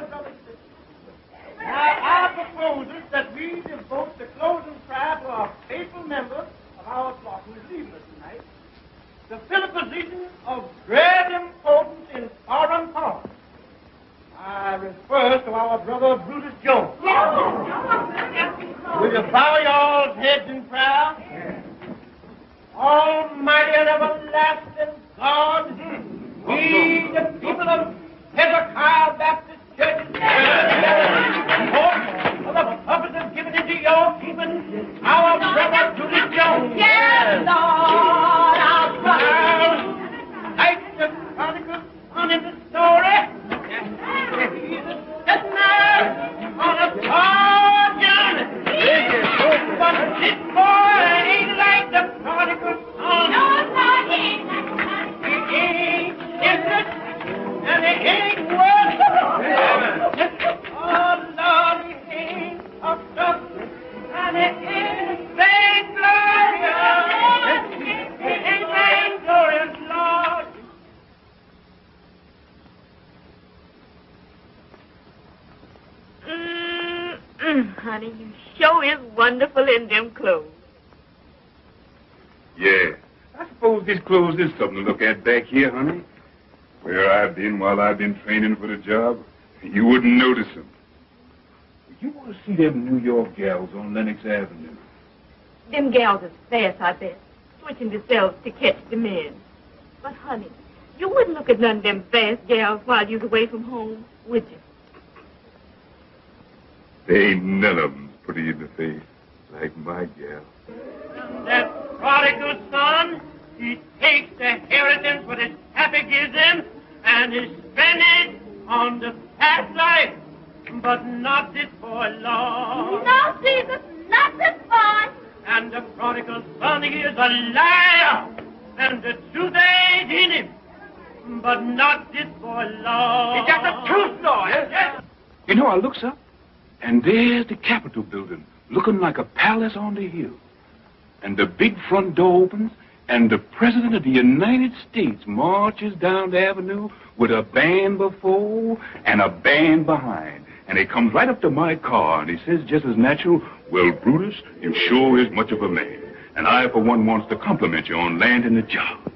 brothers and sisters. Now, I propose that we devote the closing prayer to our faithful member of our flock who is leaving us tonight, to fill a position of great importance in foreign policy. I refer to our brother Brutus Jones. Will you bow your heads in prayer? Almighty and everlasting God, we, the people of Hezekiah Baptist Church, for the purpose of giving into your keeping our brother Brutus Jones. Yes, Lord, our brother. Like the prodigal son in the story, he's a sitting there on a far journey. But this boy ain't like the prodigal son. No, Lord, he ain't. He ain't different, and he ain't worth it. Oh, Lord, he ain't puffed up, and he ain't vainglorious. He ain't vainglorious, Lord. Honey, you sure is wonderful in them clothes. Yeah. I suppose these clothes is something to look at back here, honey. Where I've been while I've been training for the job, you wouldn't notice them. You want to see them New York gals on Lenox Avenue? Them gals is fast, I bet, switching themselves to catch the men. But, honey, you wouldn't look at none of them fast gals while you was away from home, would you? They ain't none of them pretty in the face like my gal. That prodigal son, he takes the inheritance what his pappy gives him, and he spends it on the past life. But not this boy, Lord. No, Jesus, not this boy. And the prodigal son, he is a liar, and the truth ain't in him. But not this boy, Lord. Is that the truth, Lord? Yes. You know, I looks up, and there's the Capitol building, looking like a palace on the hill. And the big front door opens, and the President of the United States marches down the avenue with a band before and a band behind. And he comes right up to my car, and he says just as natural, "Well, Brutus, you sure is much of a man. And I, for one, wants to compliment you on landing the job."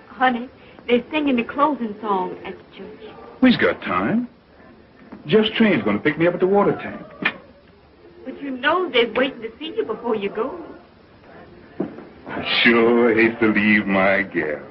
Honey, they're singing the closing song at the church. We've got time. Jeff's train's going to pick me up at the water tank. But you know they're waiting to see you before you go. I sure hate to leave my gal.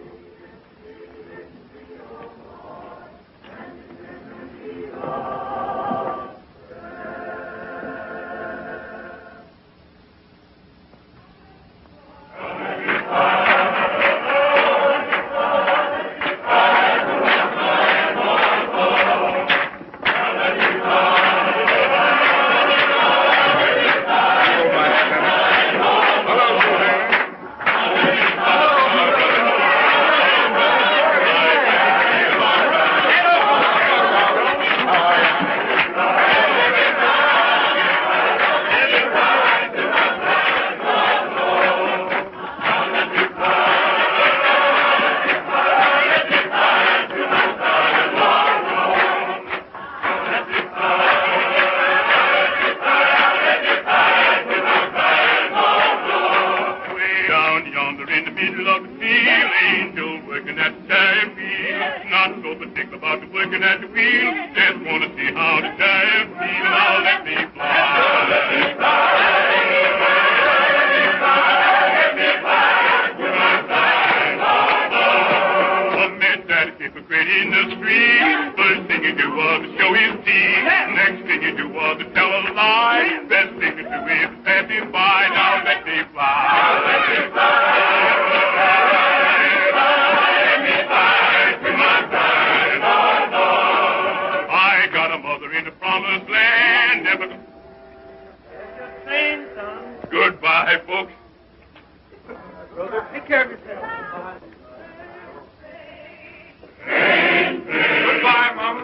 Goodbye, folks. Brother, take care of yourself. Goodbye, Mama.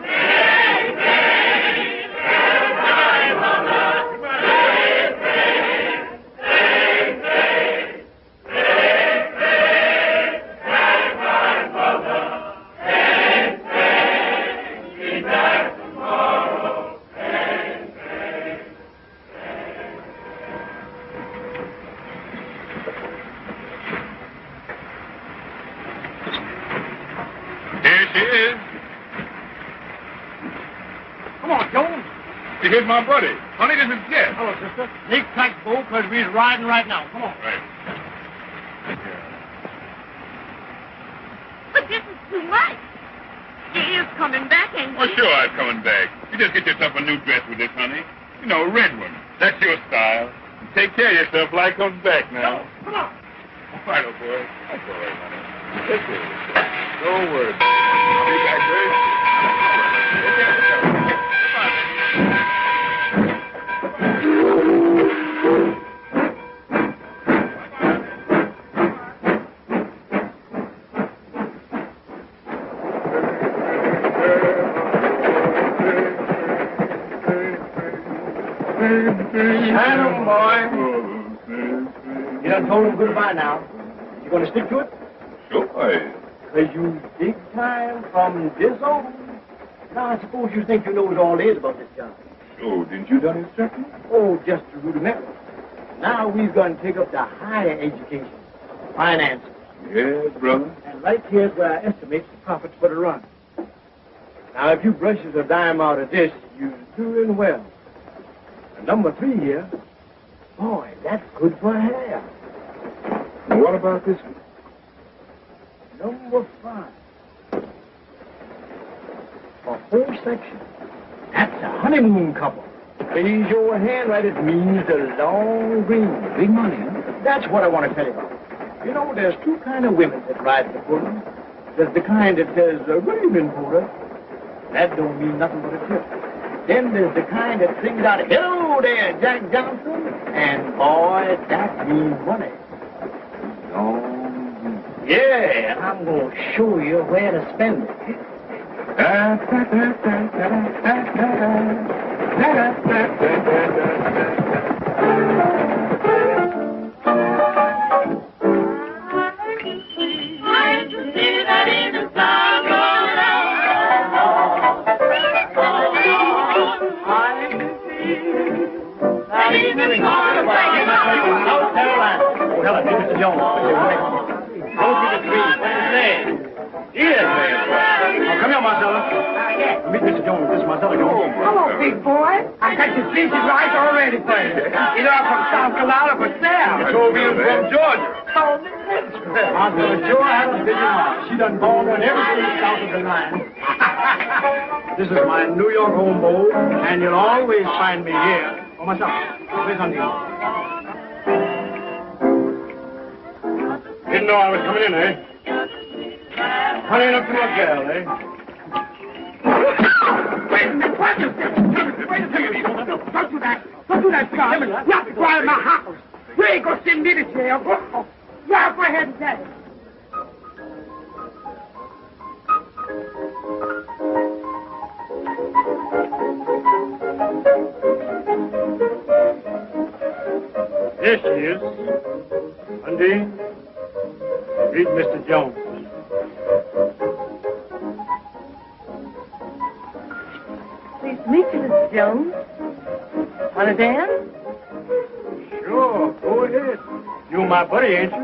here's my buddy. Honey, this is Jeff. Hello, sister. Nick packed boat because we're riding right now. Come on. Right. But this is too much. He is coming back, ain't he? Well, sure, I'm coming back. You just get yourself a new dress with this, honey. You know, a red one. That's your style. And take care of yourself till I comes back now. Come on. All right, old boy. That's all right, honey. Take care of yourself. Don't worry. I'll be back, babe. Take care of yourself. Goodbye, baby. Hang boy. You done told him goodbye now. You gonna stick to it? Sure. Because you big time from this on. Now, I suppose you think you know what all is about this job. Oh, didn't you done instruction? Oh, just the rudimentary. Now we've got to take up the higher education, finance. Yes, brother. And right here's where I estimate the profits for the run. Now, if you brushes a dime out of this, you're doing well. And number 3 here, boy, that's good for hair. And what about this one? Number 5. A whole section. That's a honeymoon couple. Raise your hand right, it means the long green. Big money, huh? That's what I want to tell you about. You know, there's 2 kind of women that ride the pullman. There's the kind that says, good evening, Porter. That don't mean nothing but a tip. Then there's the kind that sings out, hello there, Jack Johnson. And boy, that means money. Long green. Yeah, and I'm going to show you where to spend it. Mr. Jones. Go to the tree. What's his name? Yes, man. Oh, come here, Marcella. Meet Mr. Jones. This is Marcella Jones. Hello, big boy. I got your species right already for you. You know, I'm from South Carolina, but Sam. You told me you were from Georgia. Oh, man. Marcella sure has a busy mouth. She done born on every street south of the line. This is my New York home boat, and you'll always find me here. Oh, Marcella, where's on you? Didn't know I was coming in, eh? Honey up to my gal, eh? Wait a minute. Wait a minute. Don't do that. Don't do that, son. Not while my house. You ain't gonna send me to jail. Go ahead and tell it. There she is. Undine, meet Mr. Jones. Pleased to meet you, Mr. Jones. Want to dance? Sure, go ahead. You my buddy, ain't you?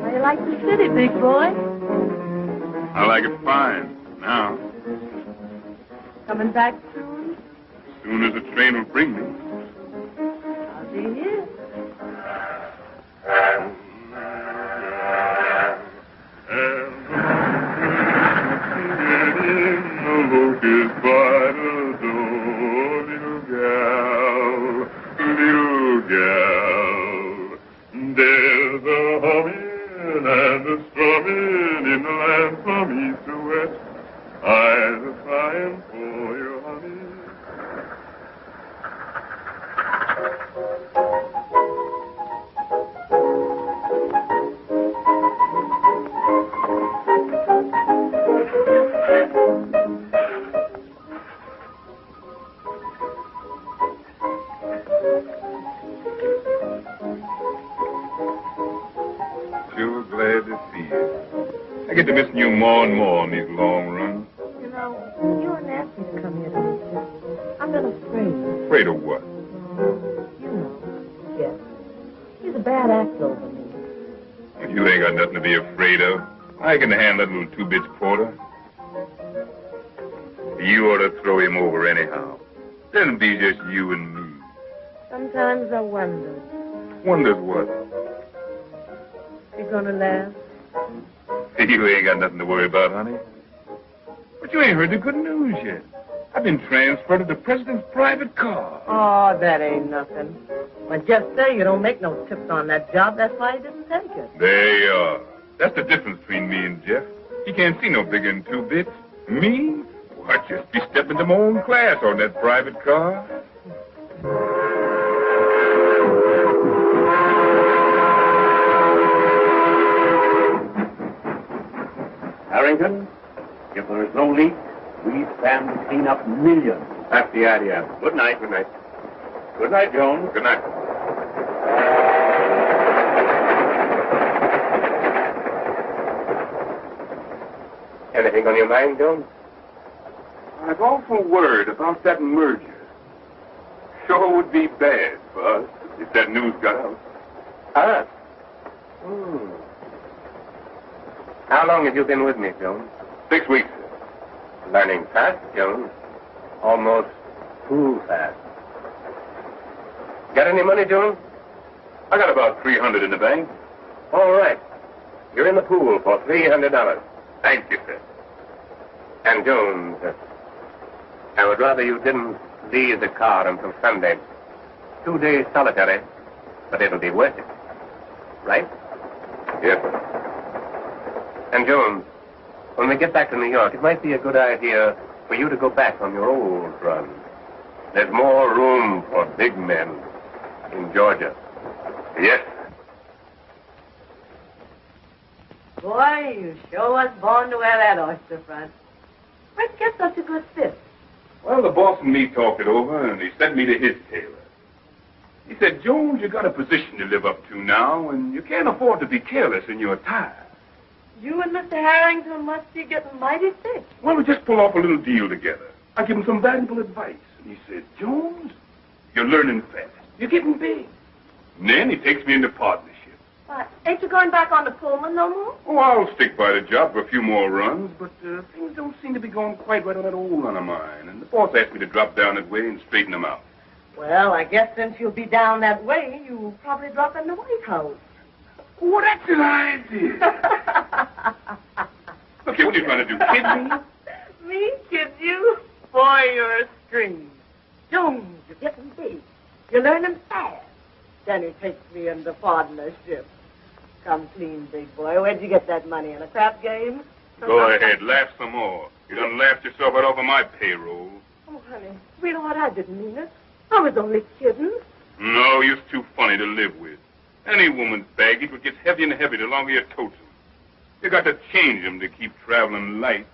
How you like the city, big boy? I like it fine. Now, Coming back soon? as soon as the train will bring me. I'll be here. Look is by the door, little gal. There's a humming and a strumming in the land from east to west. Eyes are crying for your honey. Sure glad to see you. I get to missing you more and more on these long runs. You know, you and asked me to come here to meet you. I'm a little afraid. Afraid of what? You know, bad act over me. You ain't got nothing to be afraid of. I can handle that little 2 bits quarter. You ought to throw him over anyhow. Then it'll be just you and me. Sometimes I wonder. Wonders what? You gonna laugh? You ain't got nothing to worry about, honey. But you ain't heard the good news yet. I've been transferred to the president's private car. Oh, that ain't nothing. But just say you don't make no tips on that job. That's why you didn't take it. There you are. That's the difference between me and Jeff. He can't see no bigger than 2 bits. Me? Well, I'd just be stepping to my own class on that private car. Harrington, if there is no leak, we stand to clean up millions. That's the idea. Good night. Good night. Good night, Jones. Good night. Anything on your mind, Jones? I'm awful worried about that merger. Sure would be bad for us if that news got out. Us? How long have you been with me, Jones? 6 weeks. Learning fast, Jones. Almost too fast. Got any money, Jones? I got about $300 in the bank. All right. You're in the pool for $300. Thank you, sir. And, Jones, I would rather you didn't leave the car until Sunday. 2 days solitary, but it'll be worth it. Right? Yes, sir. And, Jones, when we get back to New York, it might be a good idea for you to go back on your old run. There's more room for big men in Georgia. Yes. Boy, you sure was born to wear that oyster front. Where'd you get such a good fit? Well, the boss and me talked it over, and he sent me to his tailor. He said, Jones, you got a position to live up to now, and you can't afford to be careless in your attire. You and Mr. Harrington must be getting mighty thick. Well, we just pull off a little deal together. I give him some valuable advice, and he said, Jones, you're learning fast. You're getting big. And then he takes me into partnership. Ain't you going back on the Pullman no more? Oh, I'll stick by the job for a few more runs, but things don't seem to be going quite right on that old run of mine, and the boss asked me to drop down that way and straighten them out. Well, I guess since you'll be down that way, you'll probably drop in the White House. Oh, that's an idea. Okay, what are you trying to do, kid me? Me kid you? Boy, you're a string. Jones, you're getting big. You're learning fast. Then he takes me into partnership. Come clean, big boy. Where'd you get that money? In a crap game? Go ahead, laugh some more. You done laughed yourself right off of my payroll. Oh, honey, sweetheart, I didn't mean it. I was only kidding. No, you're too funny to live with. Any woman's baggage would get heavier and heavier the longer you tote them. You got to change them to keep traveling light.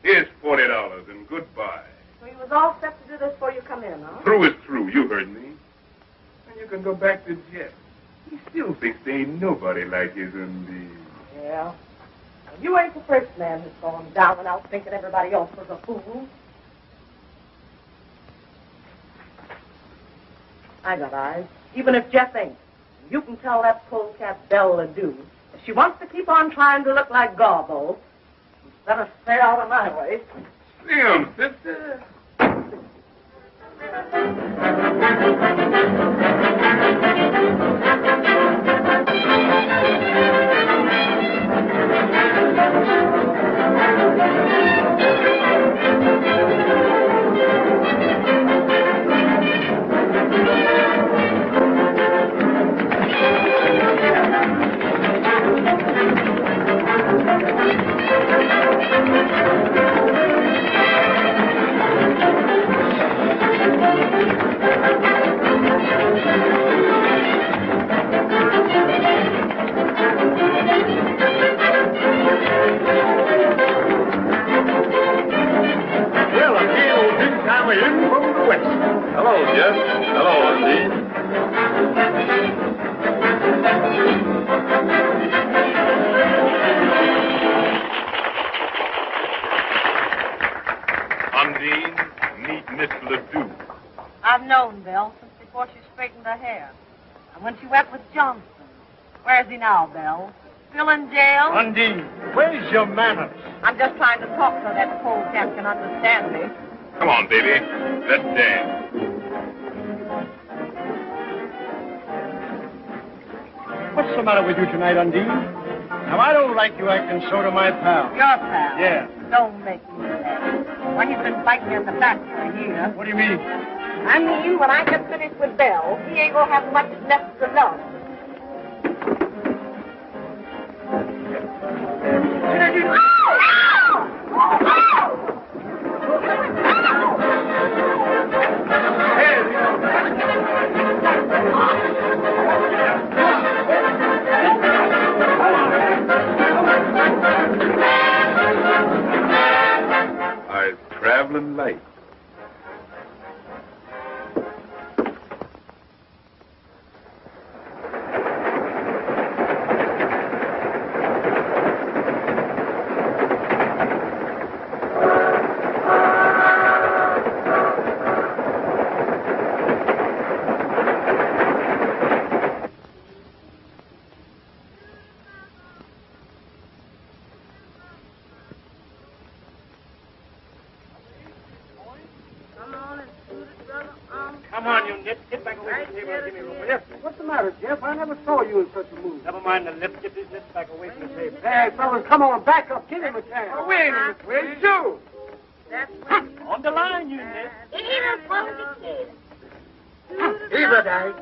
Here's $40 and goodbye. So you was all set to do this before you come in, huh? Through is through, you heard me. And you can go back to Jeff. He still thinks there ain't nobody like his Undine. Yeah. Well, you ain't the first man who's gone down and out thinking everybody else was a fool. I got eyes, even if Jeff ain't. You can tell that polecat Belle do. If she wants to keep on trying to look like Garbo, better stay out of my way. Slim, sister. Hello, Jeff. Hello, Undine. Undine, meet Miss Ledoux. I've known Belle since before she straightened her hair. And when she went with Johnson. Where's he now, Belle? Still in jail? Undine, where's your manners? I'm just trying to talk so that polecat can understand me. Come on, baby. Let's dance. What's the matter with you tonight, Undine? Now, I don't like you acting so to my pal. Your pal? Yeah. Don't make me laugh. When he's been biting me in the back for a year. What do you mean? I mean, when I get finished with Belle, he ain't gonna have much left to love. I'm traveling light. Come on, you nip. Get back away from the table and give me room, will you? What's the matter, Jeff? I never saw you in such a mood. Never mind the lip. Get these lips back away from the table. Hey, fellas, come on. Back up. Give him a chance. Oh, wait a minute. Where's you? On the line, you nip. Eva died.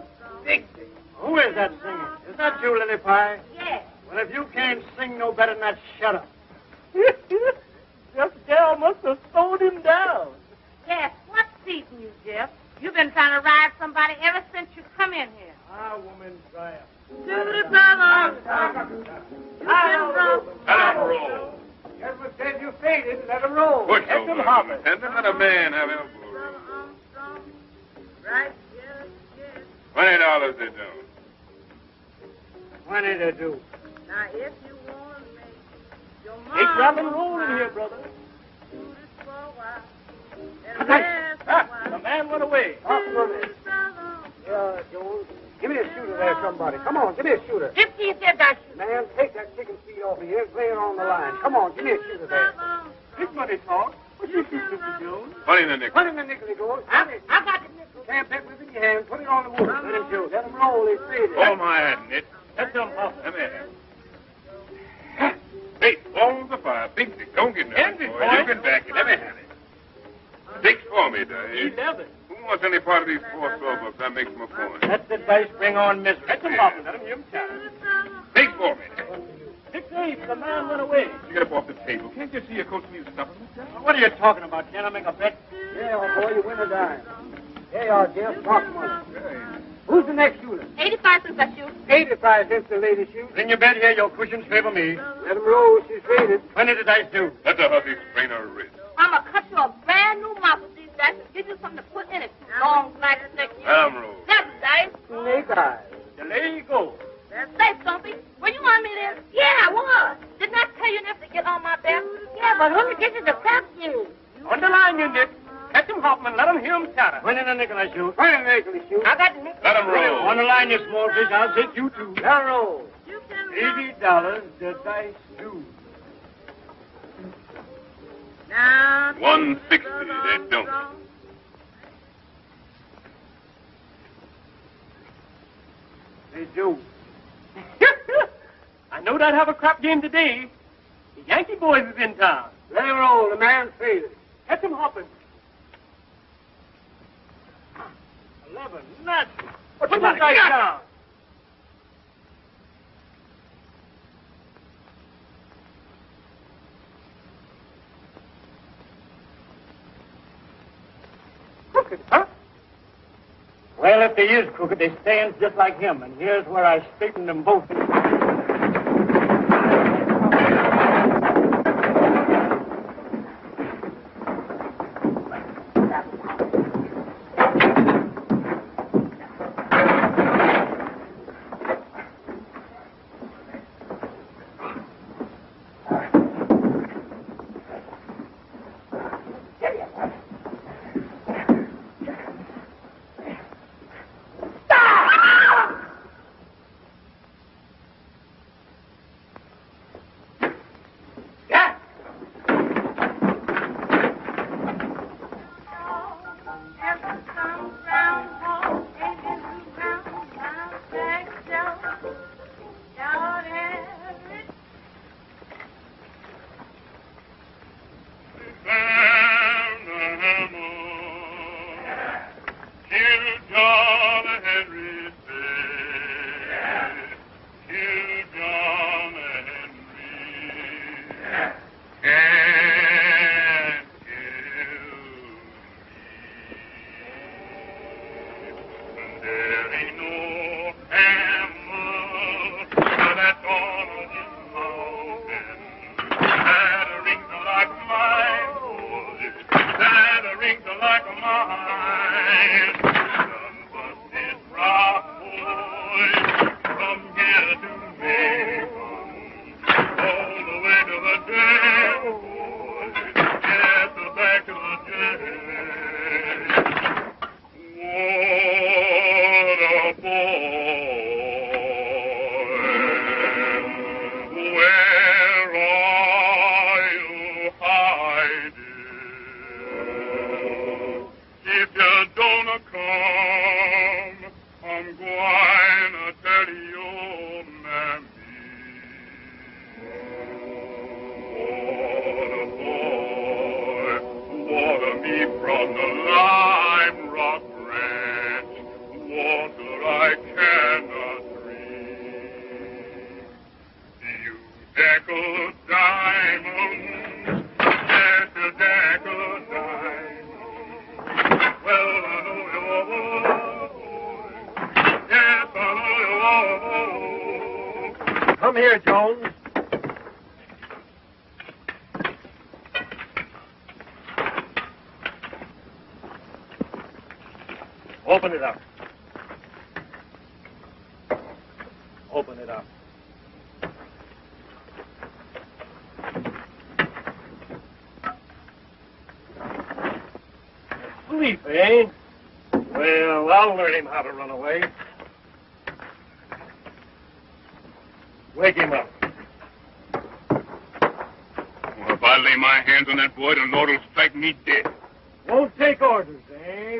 Digges. Who is that singing? Is that you, Lily Pie? Yes. Well, if you can't sing no better than that, shut up. This gal must have slowed him down. Yes. What's eating you, Jeff? You've been trying to ride somebody ever since you come in here. Ah, woman, try it. Let him roll. Edward said you faded. Let him roll. Push Let over. him hop it. And let a man have elbow room. $20 they don't. 20 to do. Now, if you want to make your Take rock and roll in here, brother. The man went away. Jones, give me a shooter there, somebody. Come on, give me a shooter. 50 you said that. Man, take that chicken feed off of here and lay it on the line. Come on, give me a shooter there. Big money talk. What you shoot, Mr. Jones? 20 in the nickel. 20 in the nickel, he goes. I got the nickel. Can't with it in your hand. Put it on the wood. Let him shoot. Let him roll. He's faded. Hold my hand, Nit. Let them off. Come here. Hey, balls of fire. Big Dick. Don't get nervous, Envy, boy. boy. You can back it. Let me have it. Six for me, Dave. 11. Who wants any part of these 4 slowbooks? I make some point. Let the dice bring on misery. Let them off and let him hear him chatter. Six for me. 6-8. The man went away. You get up off the table. Can't you see your coach needs stuff? What are you talking about? Can I make a bet? Yeah, old boy, you win a dime. There you are, Jeff. Talk money. Who's the next shooter? 85 cents I shoot. 85 cents the lady shoots. Bring your bet here. Your cushions favor me. Let him roll. She's rated. 20 the dice do. Let the hussy sprain her wrist. I'm going to cut you a brand new mouth with these dice and give you something to put in it. Long, black snake. Let him roll. That's dice. Snake eyes. There you go. Say, Stumpy, were you on me then? Yeah, I was. Didn't I tell you never to get on my back? Yeah, but who did you to tap you? On the line, you Nick. Catch him, Hoffman. Let him hear him chatter. 20 the nickel I shoot. 20 the nickel he shoot. I got the nickel. Let him roll. On the line, you small fish. I'll take you too. Let him roll. $80 the dice do. Now, 160 they don't. They do. I knowed I'd have a crap game today. The Yankee boys is in town. Let him roll. The man's faded. Catch him hopping. 11. Nuts. Put the dice down. Crooked, huh? Well, if they is crooked, they stands just like him, and here's where I straighten them both. ain't no hammer that's on this mountain that rings like mine. That rings like mine. Some busted rock boy from here to Macon, all the way to the jail, boy. Yes, back to the jail. What a boy. Where are you hiding? If you don't come, I'm going to tell your mammy. What a boy, water me from the lime rock branch, water I cannot drink. You deckle diamonds, yes, you deckle diamonds. Well, I know you're a boy. Yes, I know you're a boy. Come here, Jones. Open it up. Open it up. Sleep, eh? Well, I'll learn him how to run away. Wake him up. Well, if I lay my hands on that boy, the Lord will strike me dead. Won't take orders, eh?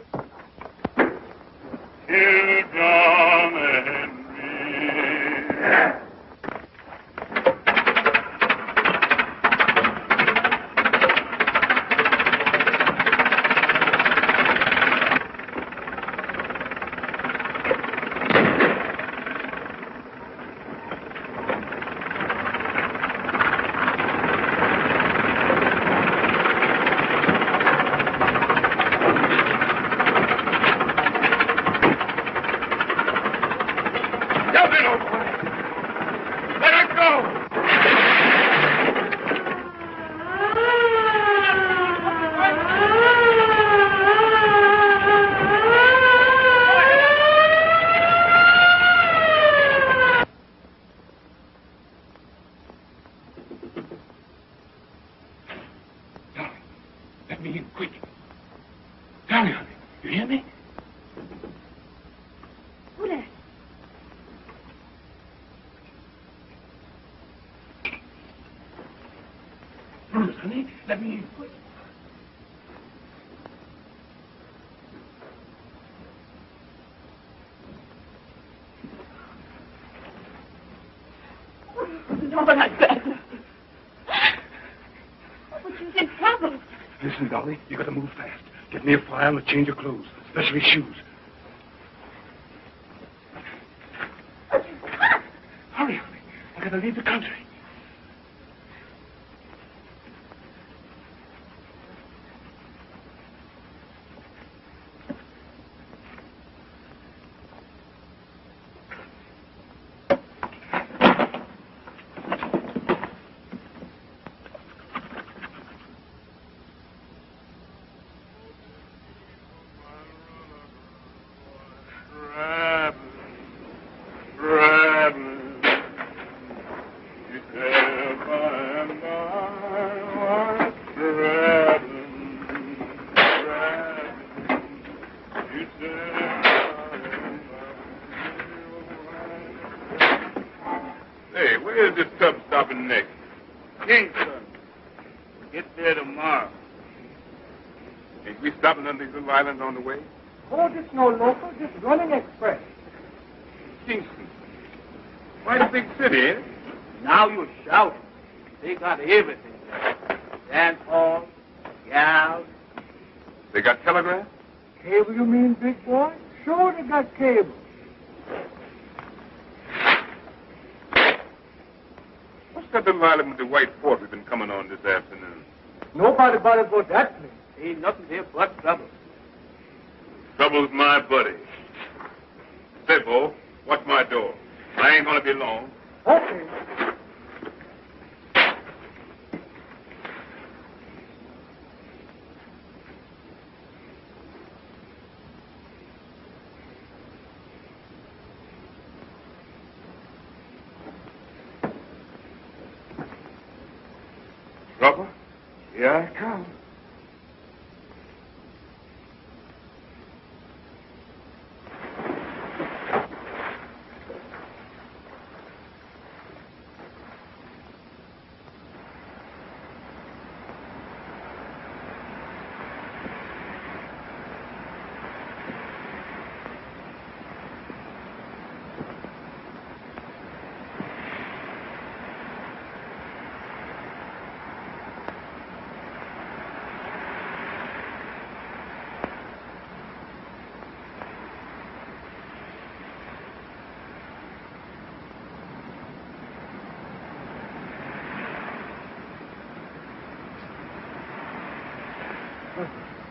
Kill John Henry. Listen, Dolly, you gotta move fast. Get me a file and change your clothes, especially shoes. Hurry, honey. I gotta leave the country. Island on the way? Oh, this no local, just running express. Kingston. Quite a big city, ain't it? Now you shouting. They got everything there. Dance hall, gals. They got telegraph? Cable, you mean, big boy? Sure, they got cable. What's that little island with the white fort we've been coming on this afternoon? Nobody bothers about that place. Ain't nothing there but trouble. Trouble's my buddy. Hey, Bo, watch my door. I ain't gonna be long. Okay. Trouble? Here I come.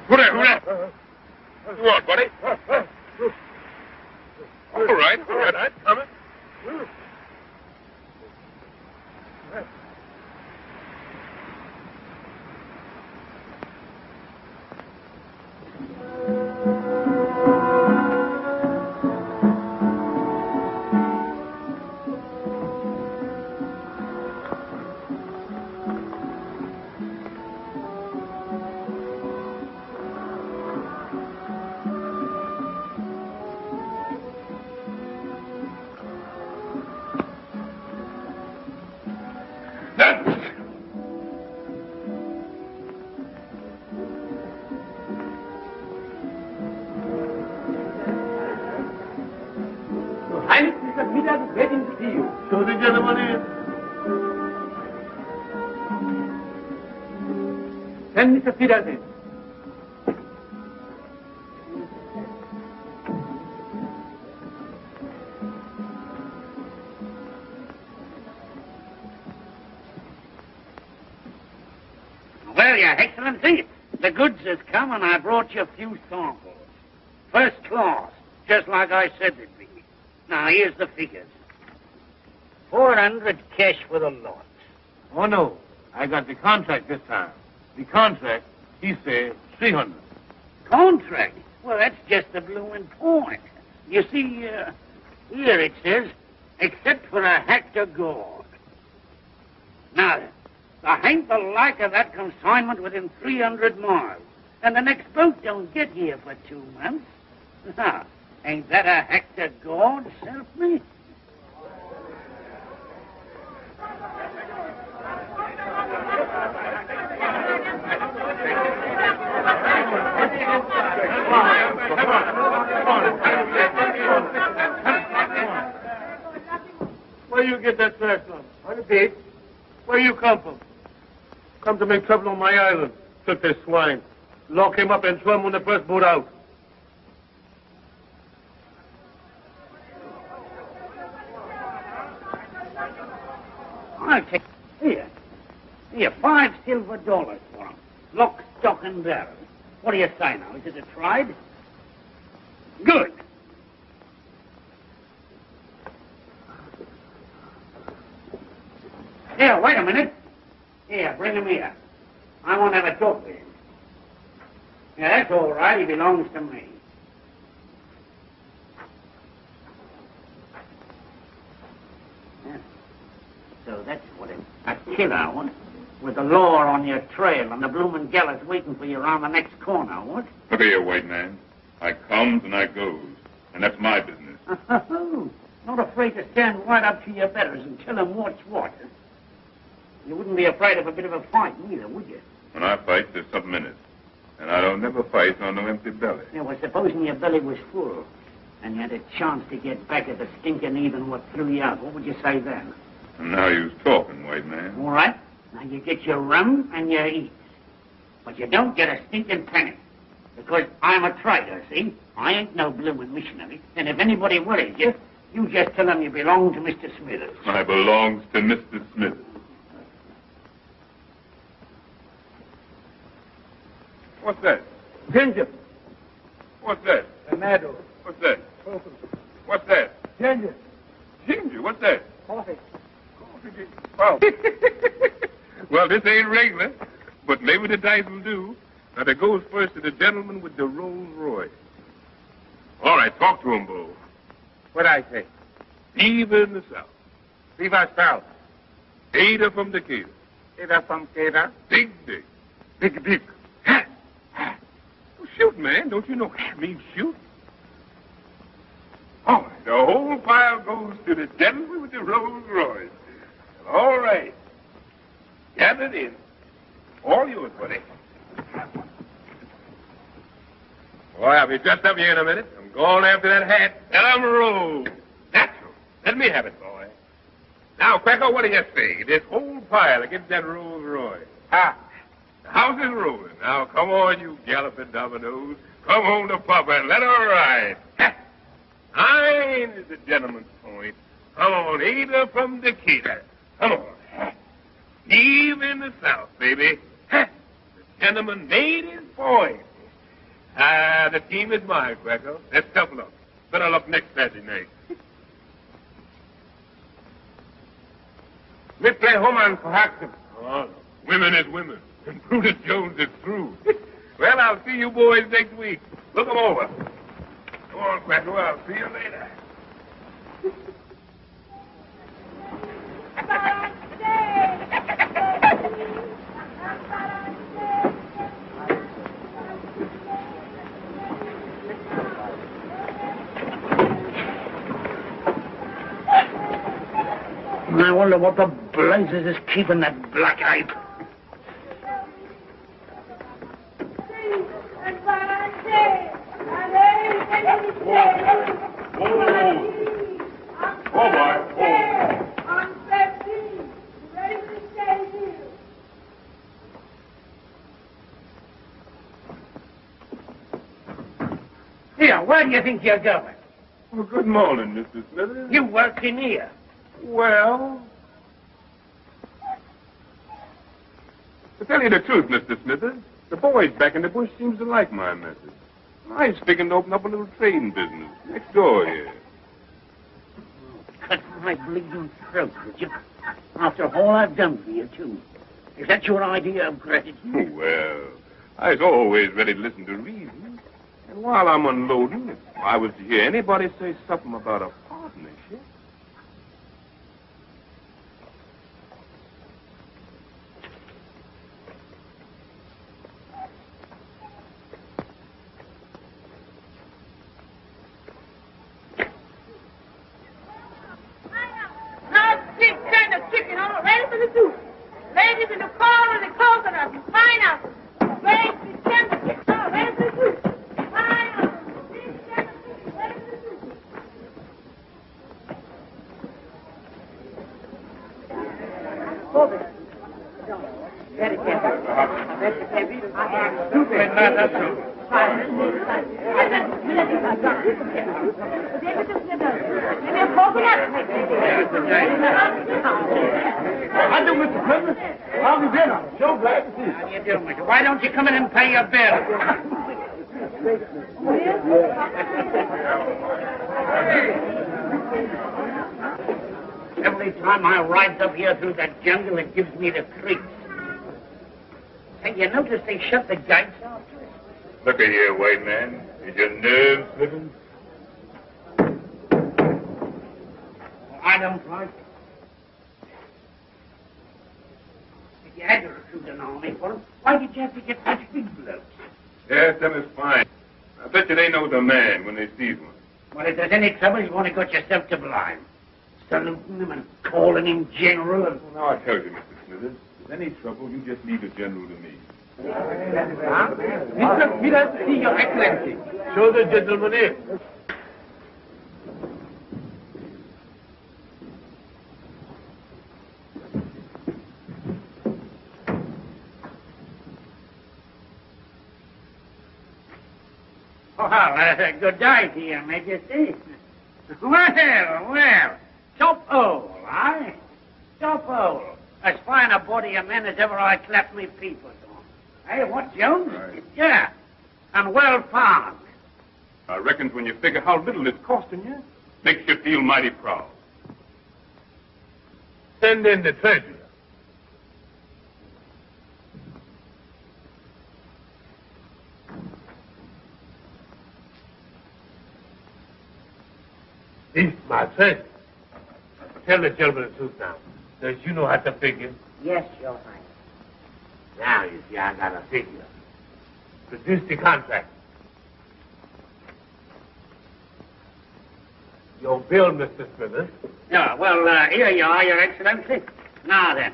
Who there? Who want, buddy? All right, I'm coming. Show the gentleman in. Send Mr. Peters in. Well, Your Excellency, the goods has come and I brought you a few samples. First class, just like I said they'd be. Now, here's the figures. 400 cash for the lot. Oh, no. I got the contract this time. The contract, he said 300. Contract? Well, that's just the bloomin' point. You see, here it says, except for a hectare gold. Now, there ain't the like of that consignment within 300 miles. And the next boat don't get here for 2 months. Now, ain't that a hectare gold, self me? Where you get that trash from? On the beach. Where you come from? Come to make trouble on my island. Took this swine. Lock him up and throw him on the first boat out. I'll take... Here, $5 silver for him. Lock, stock, and barrel. What do you say now? Is it a tried? Good. Here, wait a minute. Here, bring him here. I want to have a talk with him. Yeah, that's all right. He belongs to me. Yeah. So that's what it is. A killer, what? With the law on your trail and the bloomin' gallows waiting for you around the next corner, what? Look here, white man. I comes and I goes, and that's my business. Not afraid to stand right up to your betters and tell them what's what. You wouldn't be afraid of a bit of a fight neither, would you? When I fight, there's something in it. And I don't never fight on no empty belly. Yeah, well, supposing your belly was full and you had a chance to get back at the stinking even what threw you out, what would you say then? And now you's talking, white man. All right. Now you get your rum and your eats. But you don't get a stinking penny. Because I'm a trader, see? I ain't no bloomin' missionary. And if anybody worries you, you just tell them you belong to Mr. Smithers. I belongs to Mr. Smithers. What's that? Ginger. What's that? A meadow. What's that? What's that? Ginger. Ginger, what's that? Coffee. Well, well, this ain't regular, but maybe the dice will do. Now, that goes first to the gentleman with the Rolls Royce. All right, talk to him, Bo. What'd I say? Beaver in the South. Viva South. Ada from Decatur. Ada from Ada. Big Dick. Big Dick. Well, shoot, man. Don't you know that means shoot? All right, the whole pile goes to the gentleman with the Rolls Royce. All right. Gathered in. All yours, buddy. Boy, I'll be just up here in a minute. I'm going after that hat. Let 'em roll. Natural. Let me have it, boy. Now, Cracker, what do you say? This whole pile against that Rolls Royce. Ha! The house is rolling. Now, come on, you galloping dominoes. Come home to Papa and let her ride. Ha! 9 is the gentleman's point. Come on, Ada from Decatur. Come on. Eve in the South, baby. The gentleman made his point. The team is mine, Cracker. That's tough luck. Better luck next Saturday night. We play Homan for Haxton. Oh, no. Women is women. And Brutus Jones is through. Well, I'll see you boys next week. Look 'em over. Come on, Cracker. I'll see you later. I wonder what the blazes is keeping that black ape. Here, where do you think you're going? Well, good morning, Mr. Smithers. You work in here. Well, to tell you the truth, Mr. Smithers, the boys back in the bush seems to like my message. I was thinking to open up a little trading business next door here. Cut my bleeding throat, would you? After all I've done for you, too. Is that your idea of gratitude? Well, I was always ready to listen to reason. And while I'm unloading, if I was to hear anybody say something about a partnership... Ladies in the corn and the coconuts and pineapples. Grapes and tender. Oh, ready for the soup. Pineapples, big tender, ready for the soup. Very careful. Very careful. How do, Mr. Clifford? How have you been? I'm so glad to see you. How do you do, mister? Why don't you come in and pay your bill? Every time I ride up here through that jungle, it gives me the creeps. Hey, you notice they shut the gates after us? Look at here, white man. Is your nerves slipping? I don't like it. If you had to recruit an army for them, why did you have to get such big blokes? Yes, them is fine. I bet you they know the man when they see one. Well, if there's any trouble, you want to get yourself to blind. Saluting him and calling him general and... Well, now I tell you, Mr. Smithers, if there's any trouble, you just leave the general to me. Mr. Smithers, see your excellency. Show the gentleman in. Well, good day to you, Majesty. Well, top hole, eh? Top hole. As fine a body of men as ever I clapped me peepers on. Hey, what, Jones? Right. Yeah, and well farmed. I reckon when you figure how little it's costing you, Makes you feel mighty proud. Send in the treasurer. This my treasure. Tell the gentleman the truth now. Does you know how to figure? Yes, Your Highness. Now you see I got a figure. Produce the contract. Your bill, Mr. Smithers. Yeah, well, here you are, Your Excellency. Now then,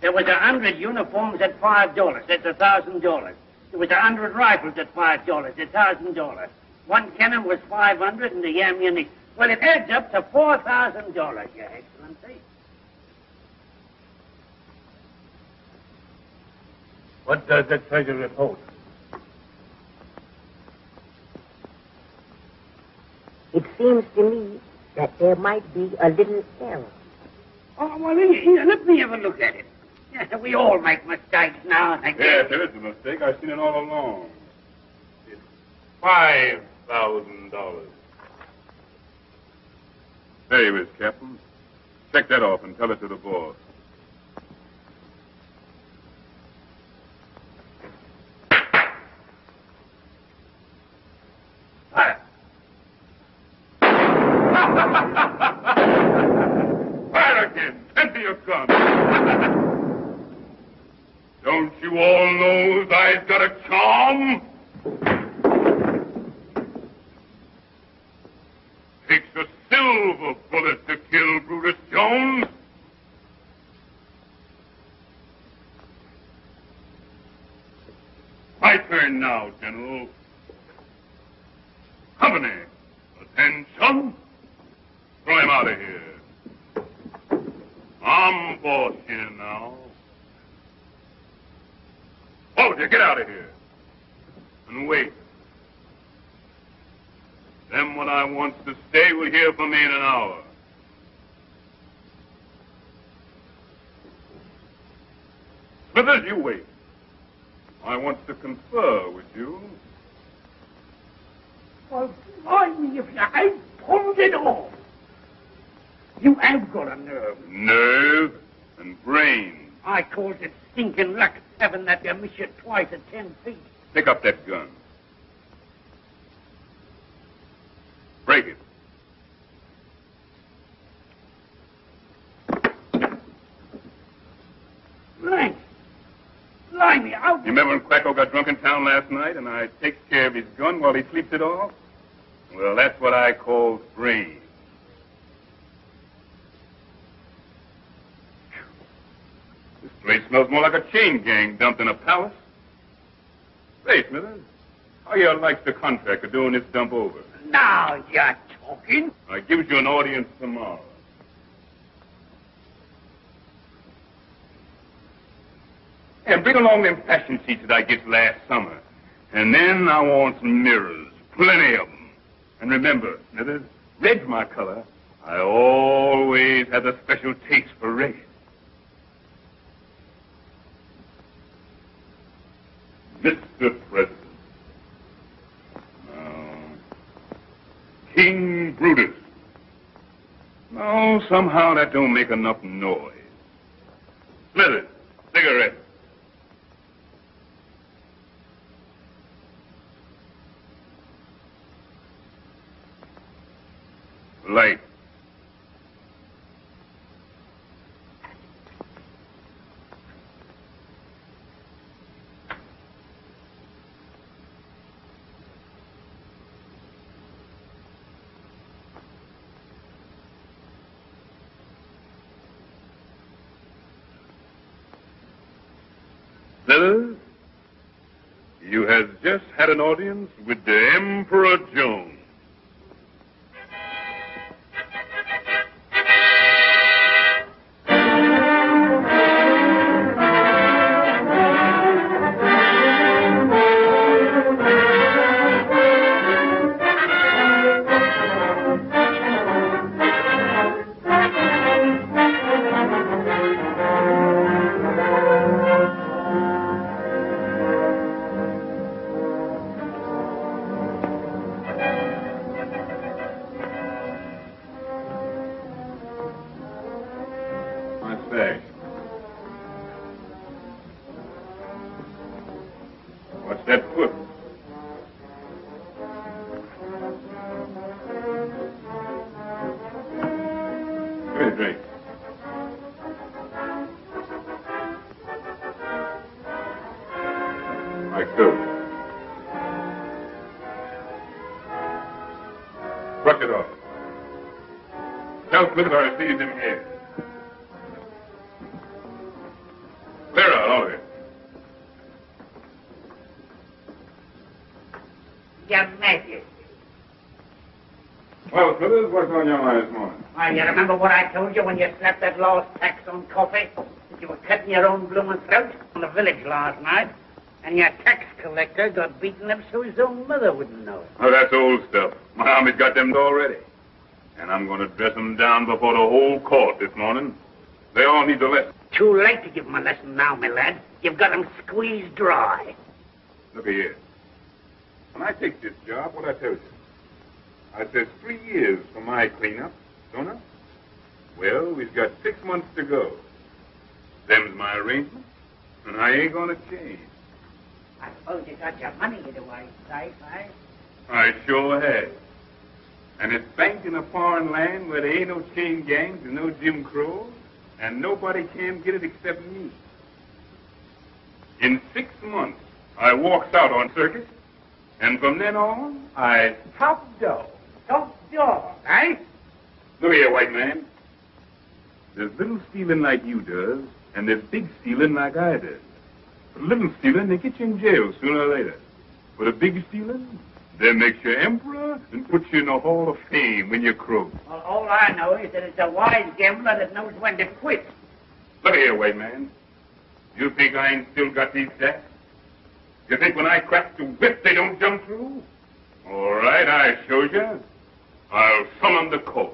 there was 100 uniforms at $5. That's $1,000. There was 100 rifles at $5. $1,000. One cannon was $500 and the ammunition. Well, it adds up to $4,000, Your Excellency. What does the treasurer report? It seems to me that there might be a little error. Oh, well, here, let me have a look at it. Yeah, we all make mistakes now and again. Yes, there is a mistake. I've seen it all along. It's $5,000. There you is, Captain. Check that off and tell it to the boss. Fire again. Empty your gun. Don't you all know I've got a charm? Takes a silver bullet to kill Brutus Jones. My turn now, General. Company, attention. Throw him out of here. I'm boss here now. Hold you, get out of here. And wait. Them what I wants to stay will hear from me in an hour. Smithers, you wait. I want to confer with you. Well, blimey, if you ain't pulled it off. You have got a nerve. Nerve and brain. I calls it stinking luck having that you miss you twice at 10 feet. Pick up that gun. Break it. Blimey, out. You remember when Quacko got drunk in town last night and I takes care of his gun while he sleeps it off? Well, that's what I call brain. This place smells more like a chain gang dumped in a palace. Say, Smithers, how you like the contract of doing this dump over? Now you're talking. I gives you an audience tomorrow. And bring along them fashion sheets that I get last summer. And then I want some mirrors. Plenty of them. And remember, Smithers, red's my color. I always have a special taste for red. Mr. President. Now, King Brutus. No, somehow that don't make enough noise. Smithers, cigarette. Light. Smithers, you has just had an audience with the Emperor Jones. bag. What's that foot? Give me a drink. Like so. Brush it off. Tell Clifford I see him here. Clear out, all of it. Your Majesty. Well, Clifford, what's on your mind this morning? Why, you remember what I told you when you slapped that lost tax on coffee? That you were cutting your own blooming throat on the village last night, and your tax collector got beaten up so his own mother wouldn't know it. Oh, that's old stuff. My army's got them already. And I'm going to dress them down before the whole court this morning. They all need a lesson. Too late to give them a lesson now, my lad. You've got them squeezed dry. Look here. When I take this job, what I tell you? I says 3 years for my cleanup, don't I? Well, we've got 6 months to go. Them's my arrangement, and I ain't going to change. I suppose you got your money in the right place, eh? I sure have. And it's banked in a foreign land where there ain't no chain gangs and no Jim Crow, and nobody can get it except me. In 6 months, I walks out on circuit, and from then on, I top dog. Top dog, eh? Look here, white man. There's little stealing like you does, and there's big stealing like I does. For little stealing, they get you in jail sooner or later. For the big stealing, they make you emperor and put you in the Hall of Fame when you croak. Well, all I know is that it's a wise gambler that knows when to quit. Look here, white man. You think I ain't still got these sacks? You think when I crack the whip, they don't jump through? All right, I showed you. I'll summon the court.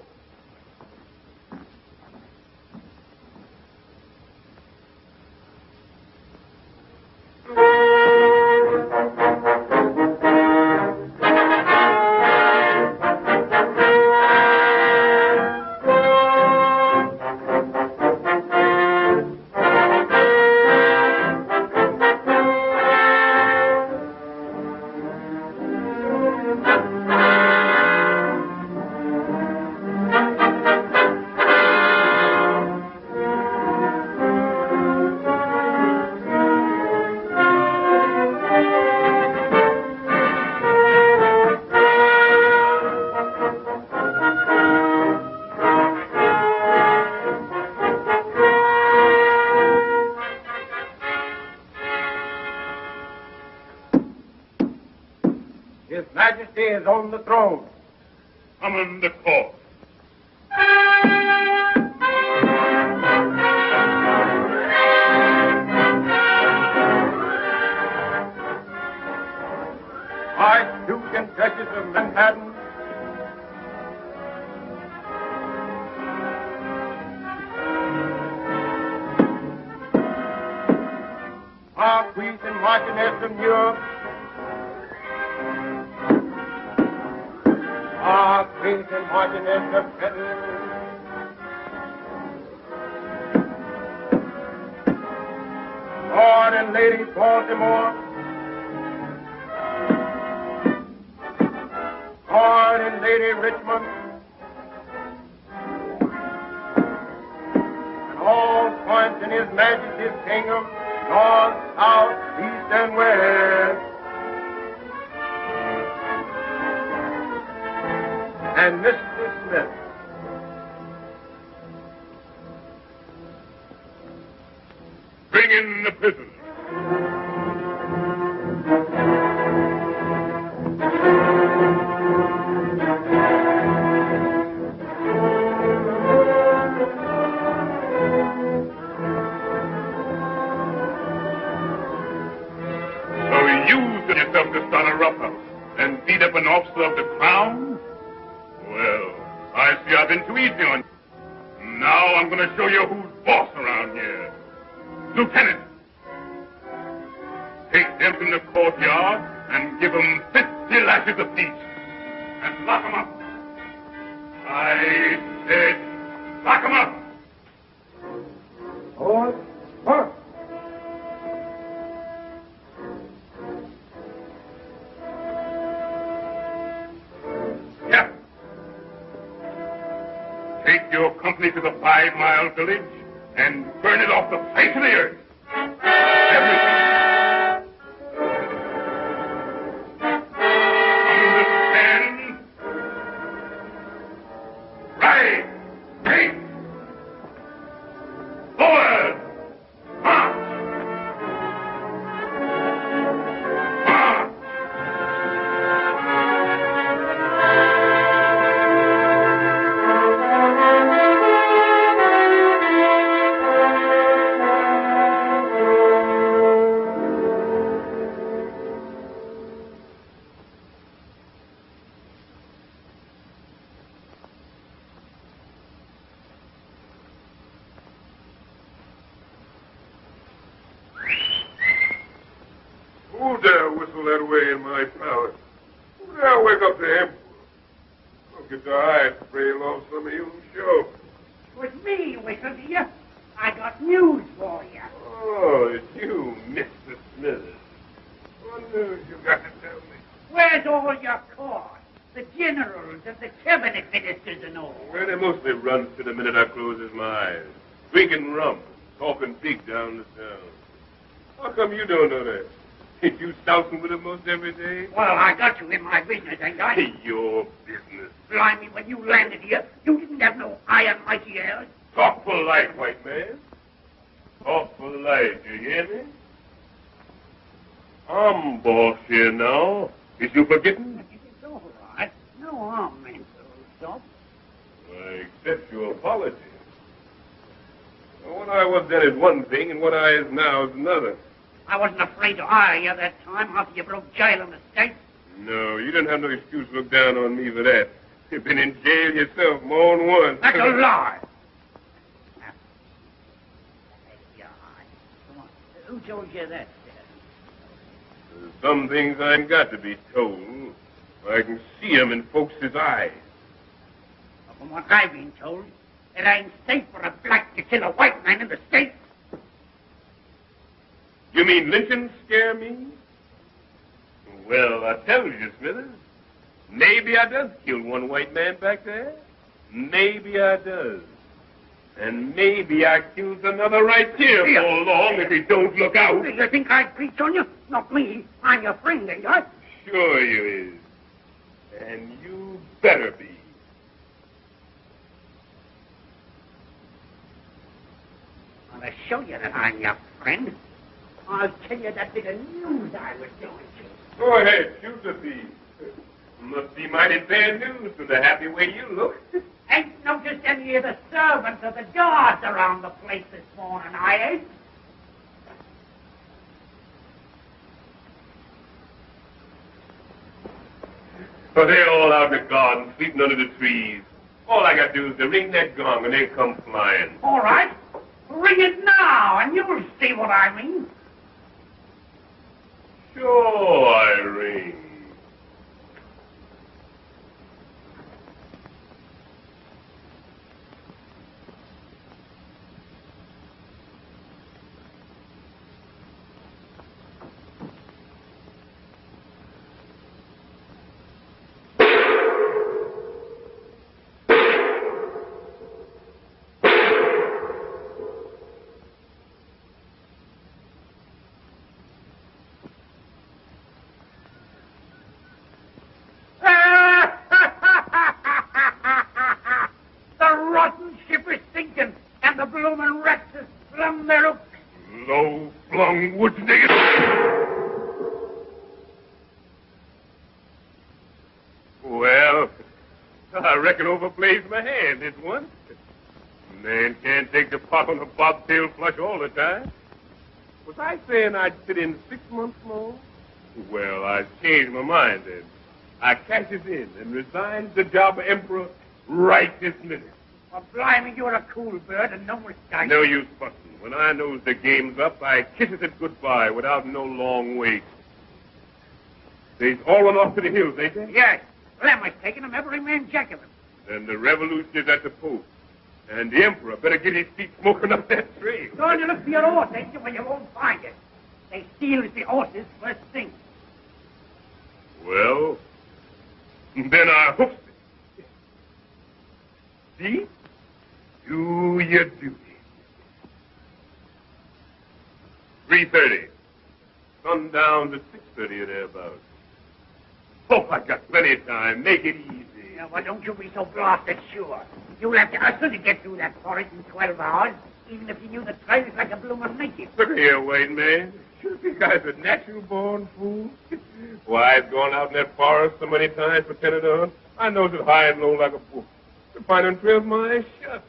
His Majesty is on the throne. Summon the court. Archduke and Duchess of Manhattan, Marquis and Marchioness of New York, Marquis and Marchioness of Trenton, Lord and Lady Baltimore, Lord and Lady Richmond, and all points in His Majesty's kingdom, north, south, east, and west. And Mr. Smith. Bring in the prisoner. So you set yourself to start a roughhouse and beat up an officer of the crown? Well, I see I've been too easy on you. Now I'm going to show you who's boss around here. Lieutenant, take them in the courtyard and give them 50 lashes apiece. And lock them up. I said, lock them up. take your company to the 5-mile village and burn it off the face of the earth. Everything. Understand? Right. Take. Forward. March. March. Who dare whistle that way in my palace? Who dare wake up the emperor? Don't get your eyes sprayed off some of you show. It was me, Whistle, dear. I got news for you. Oh, it's you, Mr. Smithers. What news you got to tell me? Where's all your court? The generals and the cabinet ministers and all. Well, they mostly run to the minute I closes my eyes. Drinking rum, talking big down the town. How come you don't know that? Ain't you stousing with them most every day? Well, I got you in my business, ain't I? Your business. Blimey, when you landed here, you didn't have no iron mighty ears. Talk polite, white man. Talk polite, you hear me? I'm boss here now. Is you forgetting? It's all right. No harm meant to stop. I accept your apology. Well, what I was then is one thing, and what I is now is another. I wasn't afraid to hire you that time after you broke jail in the States. No, you didn't have no excuse to look down on me for that. You've been in jail yourself more than once. That's a lie. Come on. Who told you that, sir? There's some things I ain't got to be told. I can see 'em in folks' eyes. Well, from what I've been told, it ain't safe for a black to kill a white man in the States. You mean lynching scare me? Well, I tell you, Smithers, maybe I does kill one white man back there. Maybe I does. And maybe I kills another right here for long if he don't look out. You think I'd preach on you? Not me. I'm your friend, ain't I? Sure you is. And you better be. I'll show you that I'm your friend. I'll tell you that bit of news I was going to. Go ahead, shoot the thief. Must be mighty bad news from the happy way you look. Ain't noticed any of the servants or the guards around the place this morning, I ain't. But they're all out in the garden, sleeping under the trees. All I got to do is to ring that gong and they come flying. All right. Ring it now, and you'll see what I mean. Sure, I ring. Low-flung woods diggers. Well, I reckon overplays my hand this one. Man can't take the pop on a bobtail flush all the time. Was I saying I'd fit in 6 months more? Well, I changed my mind then. I cashes in and resigns the job of emperor right this minute. Well, blimey, you're a cool bird and no mistake. No use fussing. When I knows the game's up, I kisses it goodbye without no long wait. They's all run off to the hills, ain't they? Yes. Well, that must taken them every man jack of them. Then the revolution is at the post. And the emperor better get his feet smoking up that trail. Going to look for your horse, ain't you? Well, you won't find it. They steal the horses first thing. Well, then I hoofs it. See? Do your duty. 3:30. Sundown to 6:30 or thereabouts. Oh, I got plenty of time. Make it easy. Now, why don't you be so blasted sure? You'll have to hustle to get through that forest in 12 hours, even if you knew the trails like a bloomin' native. Look here, white man. You think I was a natural-born fool? Why, I've gone out in that forest so many times for 10 on. I knows it high and low like a book. To find them trails my eyes shut.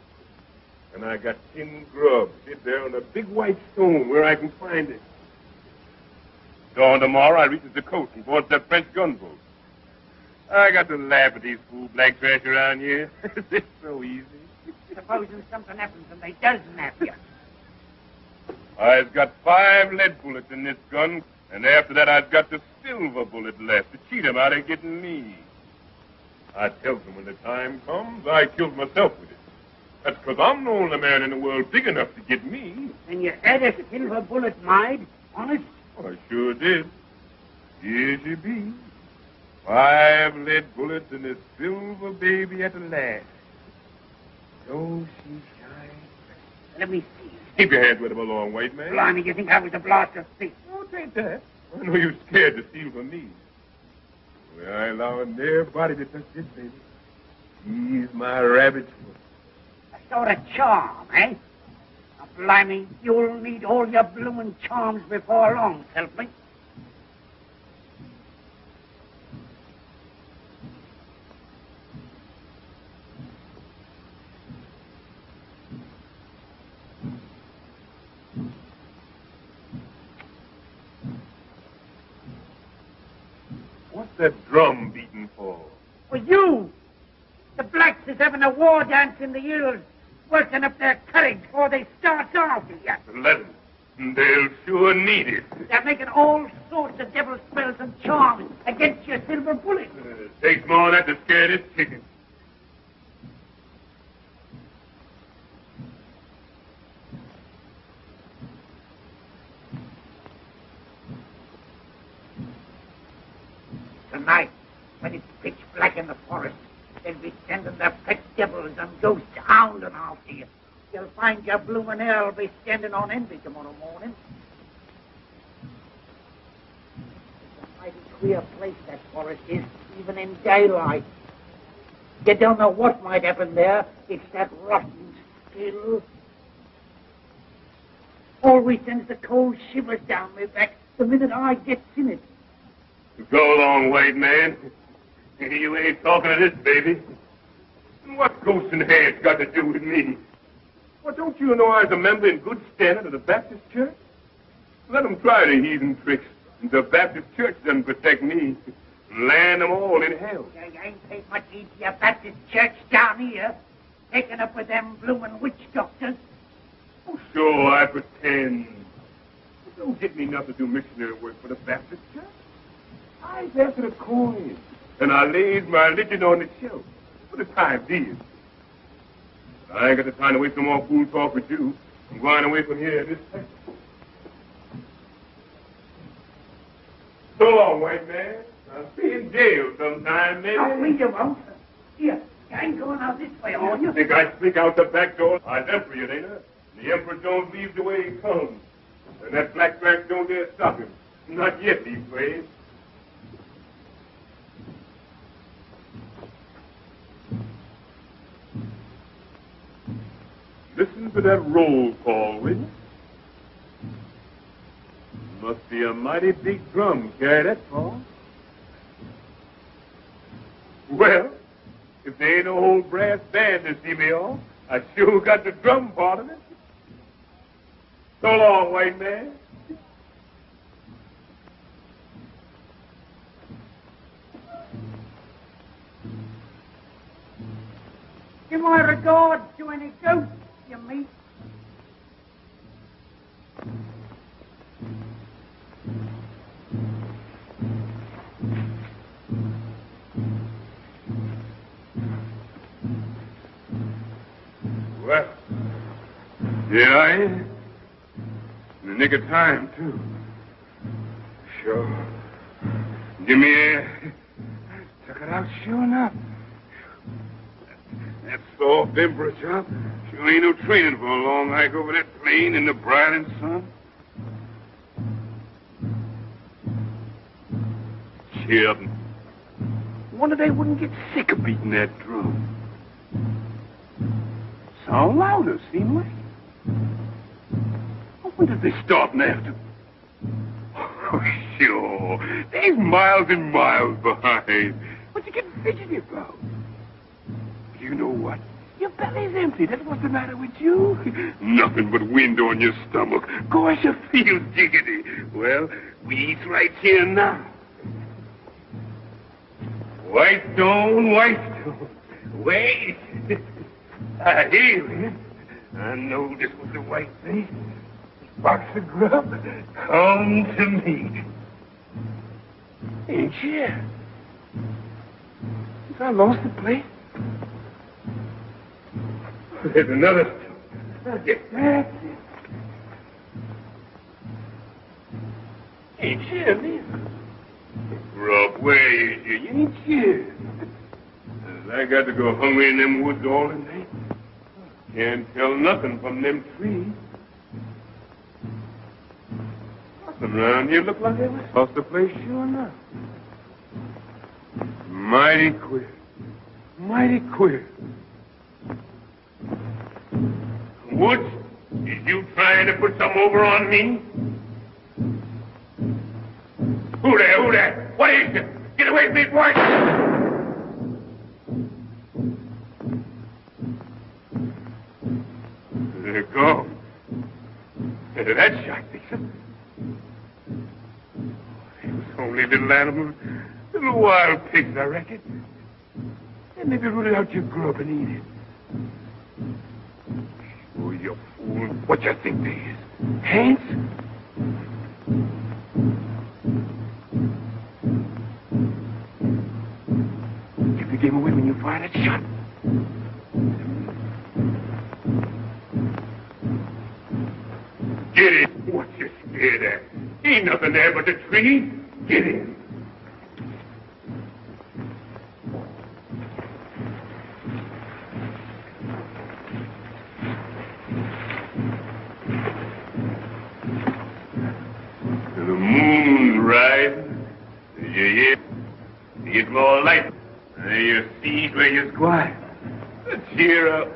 And I got 10 grubs hid there on a big white stone where I can find it. Dawn tomorrow, I reaches the coast and boards that French gunboat. I got to laugh at these fool black trash around here. It's so easy. Supposing something happens and they does nap you. I've got 5 lead bullets in this gun, and after that I've got the silver bullet left to cheat 'em out of getting me. I tells them when the time comes, I kills myself with it. That's 'cause I'm the only man in the world big enough to get me. And you had a silver bullet made, honest? Oh, I sure did. Here she be. 5 lead bullets and a silver baby at the last. Oh, she shines. Let me see. Keep your hands with him along, white man. Blimey, you think I was a blaster thief? Oh, take that. I know you're scared to steal from me. Well, I ain't allowing nobody to touch this baby. He's my rabbit's foot. A sort of charm, eh? Now, blimey, you'll need all your bloomin' charms before long, help me. What's that drum beating for? For you! The blacks is having a war dance in the hills, working up their courage before they start off here. Let 'em. They'll sure need it. They're making all sorts of devil spells and charms against your silver bullet. Takes more than that to scare this chicken. Tonight, when it's pitch black in the forest, they'll be sending their pet devils and ghosts hounding after you. You'll find your bloomin' hell be standing on envy tomorrow morning. It's a mighty queer place, that forest is, even in daylight. You don't know what might happen there. It's that rotten still. Always sends the cold shivers down my back the minute I gets in it. Go along, white man. You ain't talking to this baby. And what's ghosts and hags got to do with me? Well, don't you know I was a member in good standing of the Baptist Church? Let them try the heathen tricks. The Baptist Church doesn't protect me. Land them all in hell. You ain't paid much heed to your Baptist Church down here, taking up with them bloomin' witch doctors. Oh, sure, I pretend. But don't get me nothing to do missionary work for the Baptist Church. I was after the coin, and I laid my religion on the shelf for the time being. I ain't got the time to waste no more fool talk with you. I'm going away from here this second. So long, white man. I'll see you in jail sometime, maybe. Oh, we you won't. Here, you ain't going out this way, are you? Think I sneak out the back door? I'm emperor, ain't I? The emperor don't leave the way he comes. And that black trash don't dare stop him. Not yet, these ways. Listen to that roll call, will you? Must be a mighty big drum carry that far. Well, if there ain't no old brass band to see me off, I sure got the drum part of it. So long, white man. Give my regards to any ghosts you meet. Well, here I am. In the nick of time, too. Sure. Give me a... Took it out sure enough. That soft emperor job sure ain't no training for a long hike over that plain in the brilliant sun. Chip, wonder they wouldn't get sick of beating that drum. Sound louder, seem like. I wonder if they starting after. Oh, sure. They's miles and miles behind. What you getting fidgety about? You know what? Your belly's empty. That's what's the matter with you. Nothing but wind on your stomach. Gosh, you feel jiggity. Well, we eat right here now. White stone, wait. I hear it. I know this was the right thing. Box of grub, come to me. Ain't you? Since I lost the place. There's another stone. That's it. Ain't you, neither. Grub, where is you? You ain't you. I got to go hungry in them woods all the night. Can't tell nothing from them trees. Nothing around here look like they was lost the place, sure enough. Mighty queer. Mighty queer. Woods, is you trying to put some over on me? Who there? What is it? Get away from me, boy! There you go. That shot, Dixon. They was only little animals, little wild pigs, I reckon. And maybe root out your grub and eat it. Oh, you fool. What you think they is? Hands? Give the game away when you fire that shot. Get it. What you scared at? Ain't nothing there but the tree. Get in. The moon's rising. You hear? You get more light. And you see where you're quiet. Cheer up.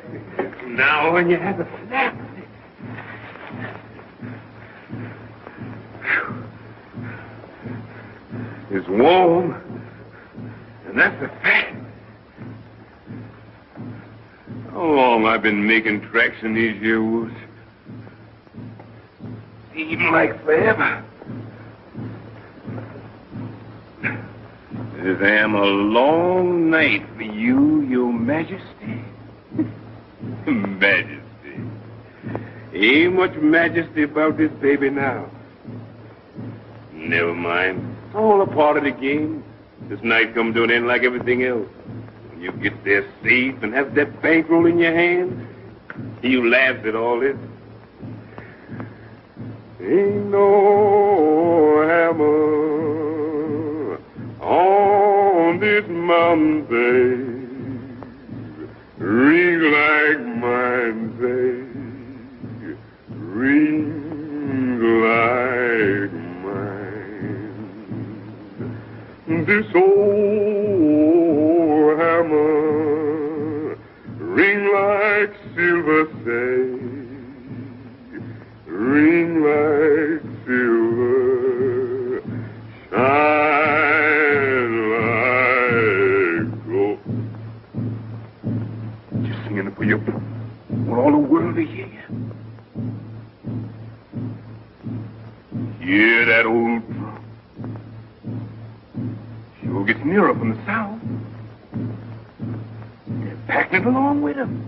Now when you have a snap. It's warm, and that's a fact. How long I've been making tracks in these here woods? Seems like forever. This am a long night for you, your majesty. Majesty. Ain't much majesty about this baby now. Never mind. All a part of the game. This night come to an end like everything else. When you get there safe and have that bankroll in your hand, you laugh at all this. Ain't no hammer on this mountain, babe, ring like mine, babe, ring like this old hammer ring like silver, say, ring like silver, shine like gold. Just singing it for you. Want all the world to hear you. Hear that old drum. Sure gets nearer from the sound. They're packing it along with them.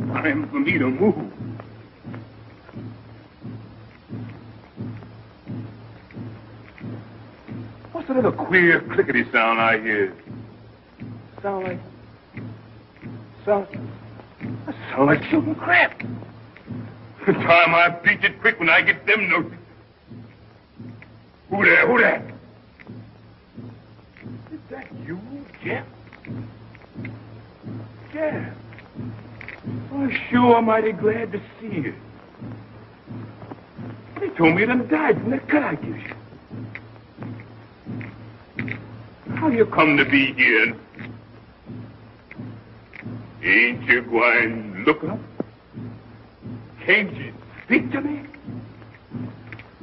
Time for me to move. What's that other queer clickety sound I hear? That sound like shooting crap. Time I beat it quick when I get them notes. Who there? Is that you, Jeff? Yeah. Well, sure, I'm mighty glad to see you. They told me you done died from that cut I gave you. How you come to be here? Ain't you going to look up? Can't you speak to me?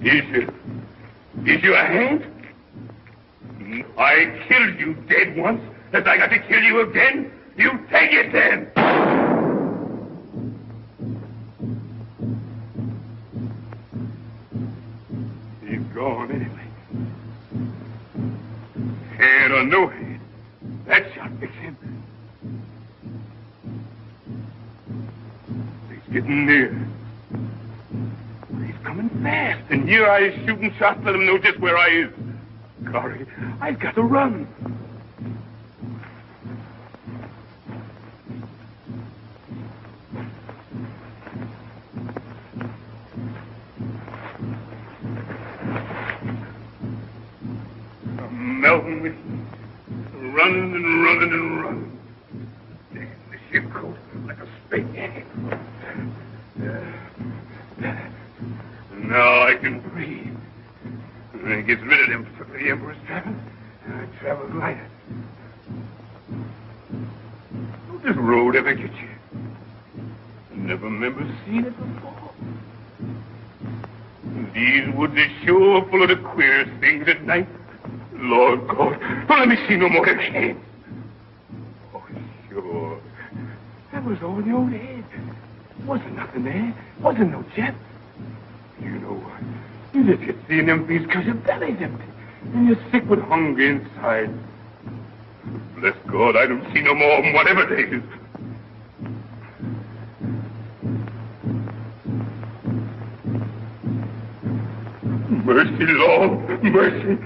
Is you a hand? I killed you dead once. As I got to kill you again, you take it then. He's gone anyway. Head or no head, that shot fix him. He's getting near. He's coming fast, and here I is shooting shots, let him know just where I is. Golly, I've got to run. I'm melting with heat. Running and running and running. Damn, the ship coat like a straight jacket. Now I can breathe. And it gets rid of them for the Emperor's travel, and I travel lighter. Don't this road ever get you? I never remember seeing it before. These woods are sure full of the queerest things at night. Lord God, don't let me see no more of them hands. Oh, sure. That was all in your own head. Wasn't nothing there. Wasn't no jet. You know what? You just get seeing them things because your belly's empty. And you're sick with hunger inside. Bless God, I don't see no more of them, whatever they is. Mercy, Lord, mercy.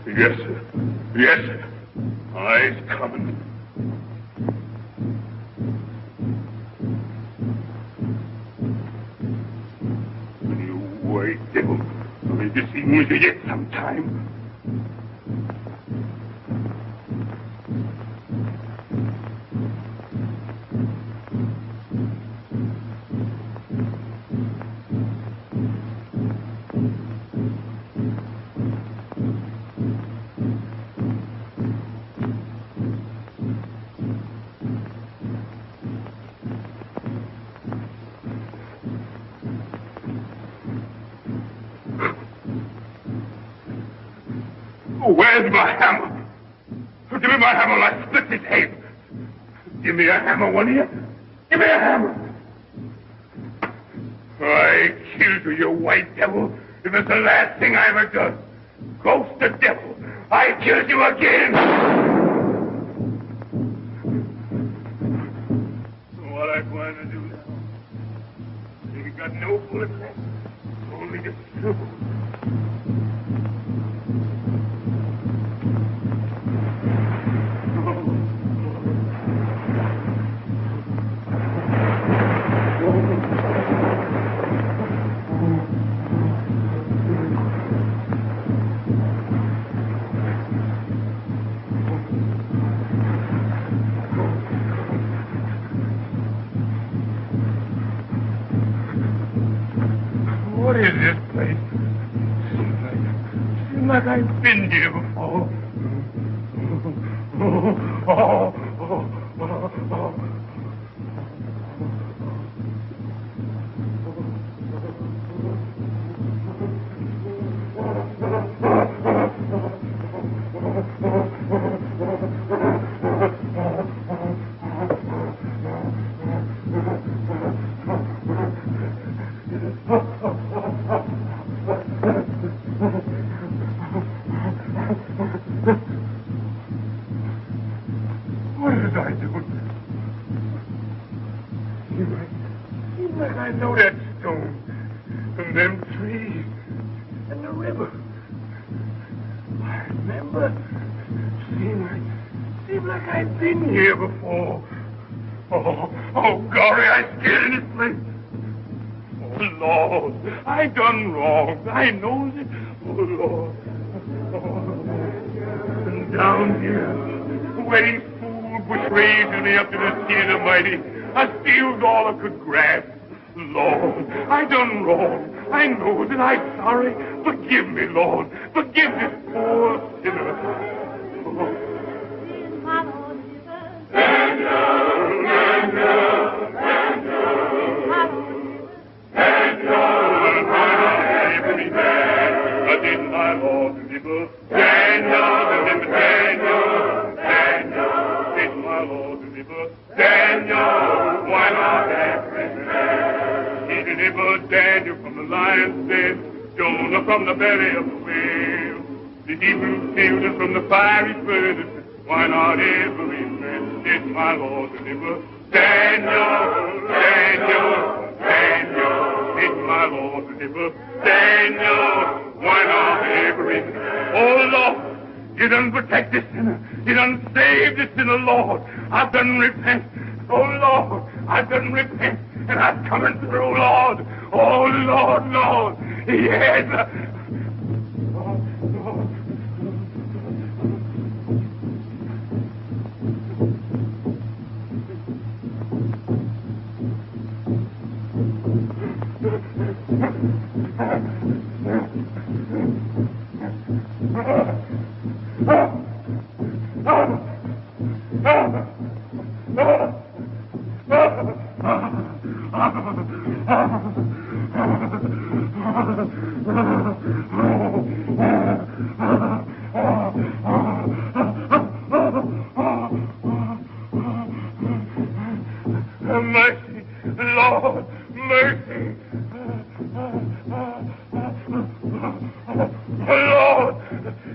Yes, sir. Yes, sir. I's coming. You white devil. I'll just see you yet sometime. Where's my hammer? Give me my hammer, I'll split his head. Give me a hammer, one of you. Give me a hammer. I killed you, you white devil. It was the last thing I ever done. Ghost the devil. I killed you again. What am I going to do now? You got no bullet left. Only the silver. What is this place? Seems like I've been here before. What did I do? Seems like I know that stone, and them trees, and the river. I remember. Seems like I've been here before. Oh, golly, I'm scared in this place. Lord, I done wrong. I knows it. Oh, Lord. And down here, where these fools betrayed me up to the skin of mighty, I steals all I could grasp. Lord, I done wrong. I know that I'm sorry. Forgive me, Lord. Forgive this poor sinner. Oh. Did my Lord deliver? Daniel, did my Lord deliver? Daniel, why not every man? He delivered Daniel from the lion's den, Jonah from the belly of the whale, the Hebrew children from the fiery furnace. Why not every man? Did my Lord deliver? Daniel, did my Lord deliver? Daniel, why not every man? Oh, Lord, you done protect this sinner. You done save this sinner, Lord. I've done repent. Oh, Lord, I've done repent. And I'm coming through, Lord. Oh, Lord. Yes. Mercy, Lord, mercy. Lord,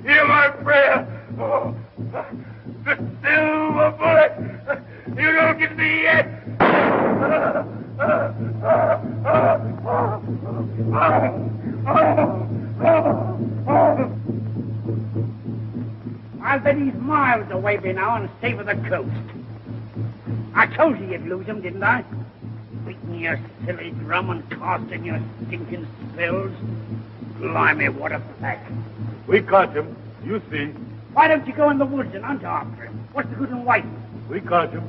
hear my prayer. The silver bullet, you don't get me yet. I'll bet he's miles away by now and safe of the coast. I told you you'd lose him, didn't I? Beating your silly drum and casting your stinking spells. Blimey, what a pack. We caught him. You see. Why don't you go in the woods and hunt after him? What's the good in waiting? We caught him.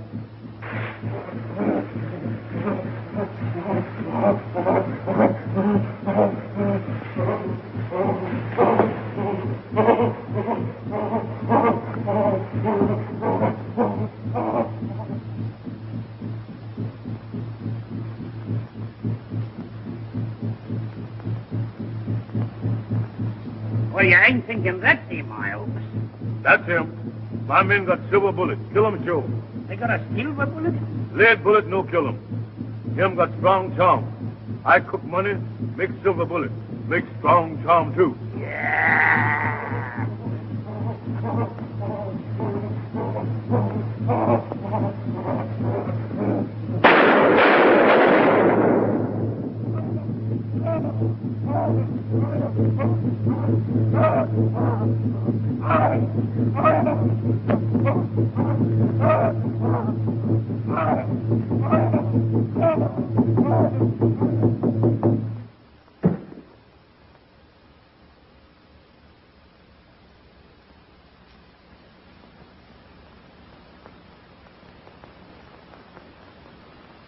Well, you ain't thinking that's him, I hope. That's him. My men got silver bullet. Kill him, Joe. They got a silver bullet? Lead bullet, no kill him. Him got strong charm. I cook money, make silver bullet. Make strong charm, too. Yeah.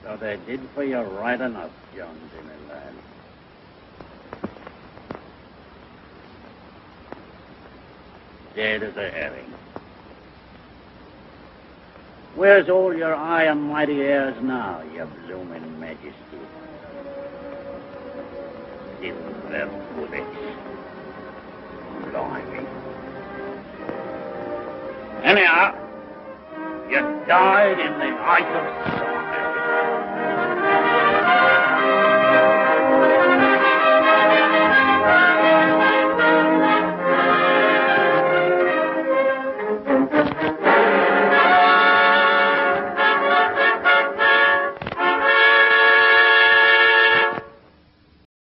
So they did for you right enough, John Jimmy lad. Dead as a herring. Where's all your high and mighty airs now, your blooming majesty? Silver bullets. Blimey. Anyhow, you died in the height of